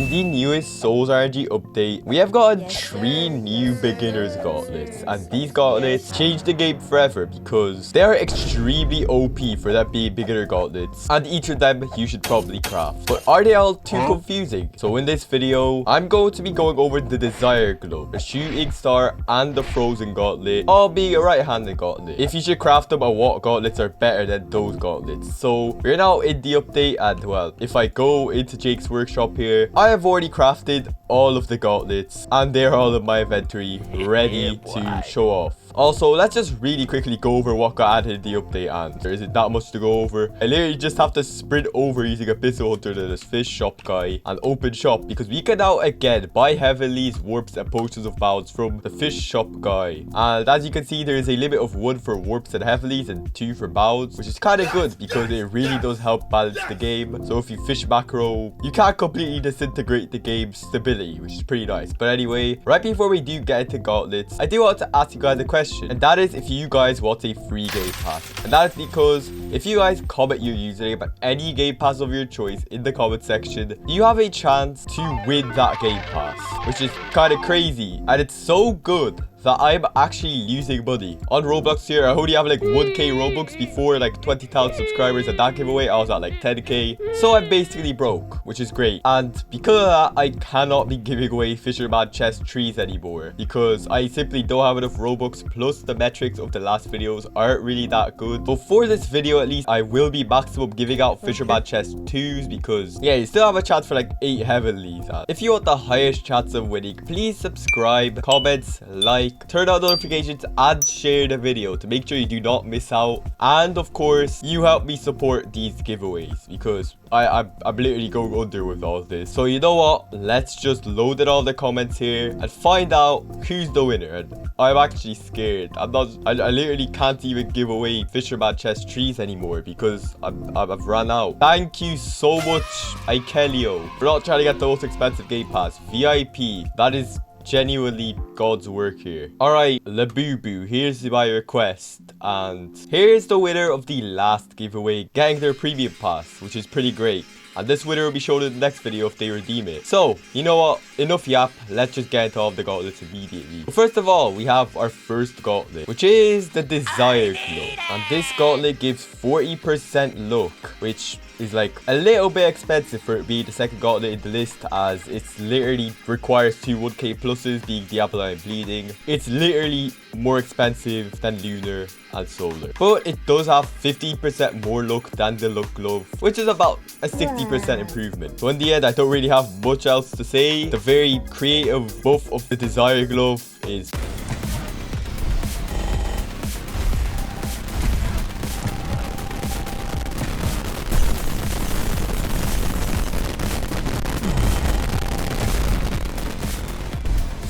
In the newest Souls RNG update, we have gotten 3 new beginners gauntlets, and these gauntlets change the game forever because they are extremely OP for that being beginner gauntlets, and each of them you should probably craft. But are they all too confusing? So in this video, I'm going to be going over the Desire Glove, the Shooting Star, and the Frozen Gauntlet, all being a right-handed gauntlet. If you should craft them, and what gauntlets are better than those gauntlets. So we're now in the update, and well, if I go into Jake's workshop here, I have already crafted all of the gauntlets, and they're all in my inventory, ready to show off. Also, let's just really quickly go over what got added in the update, and there isn't that much to go over. I literally just have to sprint over using a pistol hunter to this fish shop guy and open shop, because we can now again buy heavenlies, warps, and potions of bounds from the fish shop guy. And as you can see, there is a limit of 1 for warps and heavenlies and 2 for bounds, which is kind of good because it really does help balance the game. So if you fish macro, you can't completely disintegrate the game's stability, which is pretty nice. But anyway, right before we do get into gauntlets, I do want to ask you guys a question, and that is if you guys want a free game pass. And that is because if you guys comment your username and any game pass of your choice in the comment section, you have a chance to win that game pass, which is kind of crazy, and it's so good that I'm actually losing money on Roblox here. I only have like 1k Robux before like 20,000 subscribers, and that giveaway I was at like 10k, so I'm basically broke, which is great. And because of that, I cannot be giving away Fisherman chest trees anymore because I simply don't have enough Robux, plus the metrics of the last videos aren't really that good. But for this video at least, I will be maximum giving out Fisherman chest 2s because yeah, you still have a chance for like 8 heavenlies. And if you want the highest chance of winning, please subscribe, comments, like, turn on notifications, and share the video to make sure you do not miss out. And of course, you help me support these giveaways because I'm literally going under with all this. So you know what, let's just load in all the comments here and find out who's the winner. And I'm actually scared. I literally can't even give away Fisherman chest trees anymore because I've run out. Thank you so much, Ikelio, for not trying to get the most expensive game pass. VIP, that is genuinely God's work here. Alright, Labubu, here's my request, and here's the winner of the last giveaway getting their premium pass, which is pretty great. And this winner will be shown in the next video if they redeem it. So, you know what? Enough yap. Let's just get into all of the gauntlets immediately. But first of all, we have our first gauntlet, which is the Desire Glove. And this gauntlet gives 40% luck, which is like a little bit expensive for it being the second gauntlet in the list, as it's literally requires 2 1k pluses, being Diablo and Bleeding. It's literally more expensive than Lunar and Solar, but it does have 15% more luck than the Luck Glove, which is about a 60% improvement. So in the end, I don't really have much else to say. The very creative buff of the Desire Glove is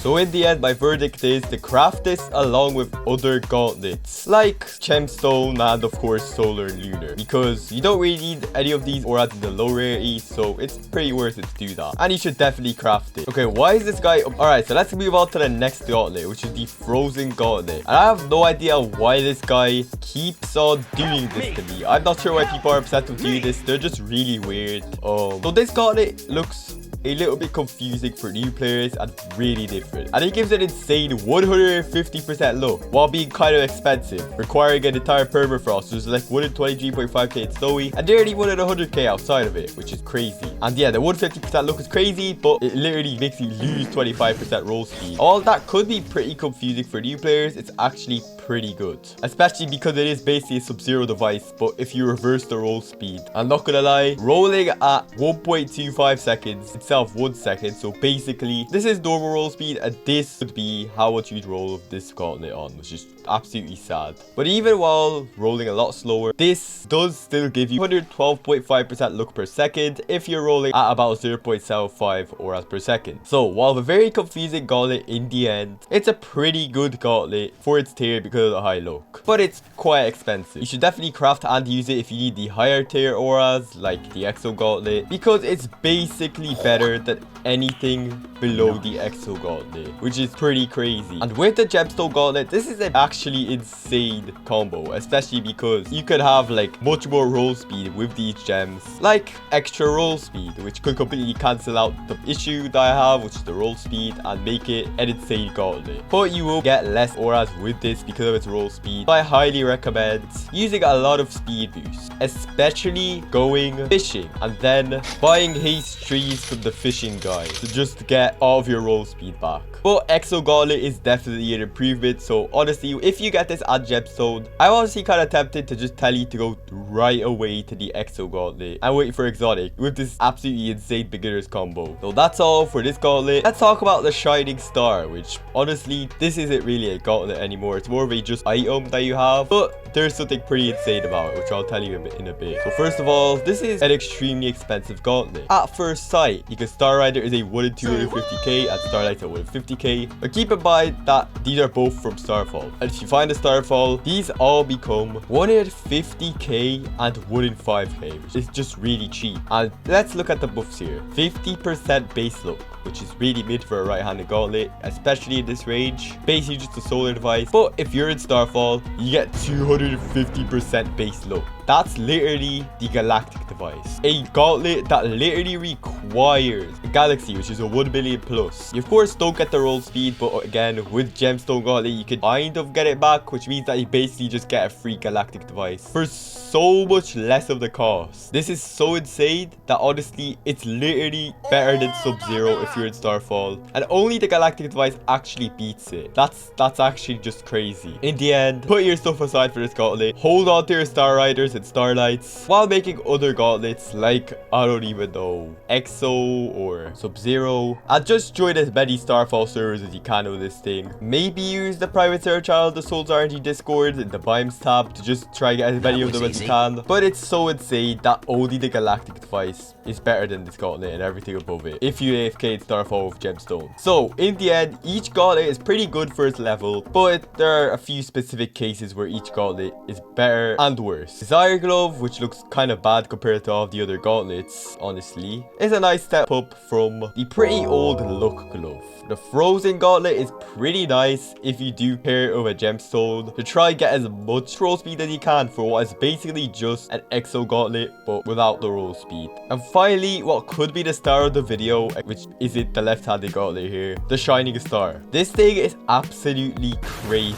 so in the end, my verdict is to craft this along with other gauntlets like Gemstone and of course Solar and Lunar, because you don't really need any of these or add the low rarity, so it's pretty worth it to do that, and you should definitely craft it. Okay, why is this guy alright, so let's move on to the next gauntlet, which is the Frozen Gauntlet. And I have no idea why this guy keeps on doing this to me. I'm not sure why people are upset with doing this. They're just really weird. So this gauntlet looks a little bit confusing for new players and really different, and it gives an insane 150% luck while being kind of expensive, requiring an entire permafrost. There's like 1 in 23.5k in snowy and nearly 1 in 100k outside of it, which is crazy. And yeah, the 150% luck is crazy, but it literally makes you lose 25% roll speed. All that could be pretty confusing for new players. It's actually pretty good, especially because it is basically a Sub-Zero device, but if you reverse the roll speed. I'm not gonna lie, rolling at 1.25 seconds itself 1 second, so basically this is normal roll speed, and this would be how much you'd roll this gauntlet on, which is absolutely sad. But even while rolling a lot slower, this does still give you 112.5% luck per second if you're rolling at about 0.75 auras per second. So while a very confusing gauntlet in the end, it's a pretty good gauntlet for its tier because because of the high luck. But it's quite expensive. You should definitely craft and use it if you need the higher tier auras like the Exo Gauntlet, because it's basically better than anything below the Exo Gauntlet, which is pretty crazy. And with the Gemstone Gauntlet, this is an actually insane combo, especially because you could have like much more roll speed with these gems, like extra roll speed, which could completely cancel out the issue that I have, which is the roll speed, and make it an insane gauntlet. But you will get less auras with this because of its roll speed. So I highly recommend using a lot of speed boosts, especially going fishing and then buying haste trees from the fishing guy to just get all of your roll speed back. But Exo Gauntlet is definitely an improvement, so honestly, if you get this at Gemstone, I'm honestly kind of tempted to just tell you to go right away to the Exo Gauntlet and wait for exotic with this absolutely insane beginners combo. So that's all for this gauntlet. Let's talk about the Shining Star, which honestly, this isn't really a gauntlet anymore. It's more of a just item that you have, but there's something pretty insane about it, which I'll tell you in a bit. So first of all, this is an extremely expensive gauntlet. At first sight, because Star Rider is a 1 in 250k and Starlight's a 1 in 50k. But keep in mind that these are both from Starfall. And if you find a Starfall, these all become 1 in 50k and 1 in 5k, which is just really cheap. And let's look at the buffs here. 50% base look, which is really mid for a right-handed gauntlet, especially in this range. Basically just a solar device. But if you're in Starfall, you get 250% base look. That's literally the Galactic Device, a gauntlet that literally requires a galaxy, which is a 1 billion plus. You of course don't get the roll speed, but again, with Gemstone Gauntlet, you can kind of get it back, which means that you basically just get a free Galactic Device for so much less of the cost. This is so insane that honestly, it's literally better than Sub-Zero if you're in Starfall, and only the Galactic Device actually beats it. That's actually just crazy. In the end, put your stuff aside for this gauntlet, hold on to your Star Riders and Starlights while making other gauntlets like, I don't even know, Exo or Sub-Zero, and just join as many Starfall servers as you can with this thing. Maybe use the private server channel, the Souls RNG Discord in the Biomes tab to just try and get as many of them as you can. But it's so insane that only the Galactic Device is better than this gauntlet and everything above it if you AFK in Starfall with Gemstone. So in the end, each gauntlet is pretty good for its level, but there are a few specific cases where each gauntlet is better and worse. Desire Glove, which looks kind of bad compared to all the other gauntlets, honestly, is a nice step up from the pretty old Luck Glove. The Frozen Gauntlet is pretty nice if you do pair it with a Gemstone to try and get as much roll speed as you can for what is basically just an Exo Gauntlet but without the roll speed. And finally, what could be the star of the video, which isn't the left-handed gauntlet here, the Shining Star. This thing is absolutely crazy.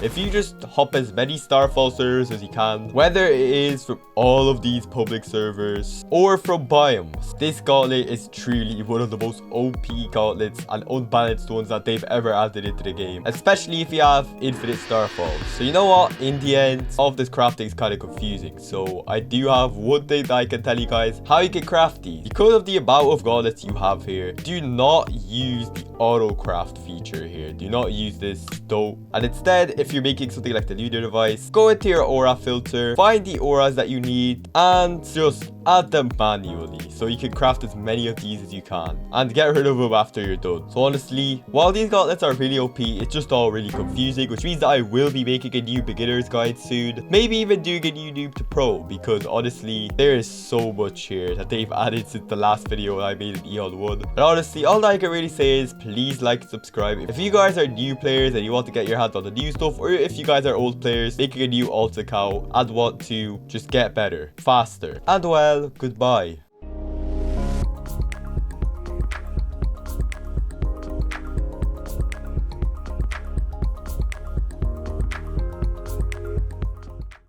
If you just hop as many Starfall servers as you can, whether it is from all of these public servers or from biomes, this gauntlet is truly one of the most OP gauntlets and unbalanced ones that they've ever added into the game, especially if you have infinite Starfalls. So you know what, in the end, all of this crafting is kind of confusing, so I do have one thing that I can tell you guys how you can craft these. Because of the amount of gauntlets you have here, do not use the auto craft feature here. Do not use this, don't. And instead, if you're making something like the Lunar Device, go into your aura filter, find the auras that you need, and just add them manually so you can craft as many of these as you can and get rid of them after you're done. So honestly, while these gauntlets are really OP, it's just all really confusing, which means that I will be making a new beginner's guide soon, maybe even doing a new noob to pro, because honestly, there is so much here that they've added since the last video I made in Eon 1. And honestly, all that I can really say is please like and subscribe. If you guys are new players and you want to get your hands on the new stuff, or if you guys are old players making a new alt account and want to just get better, faster, and well, goodbye.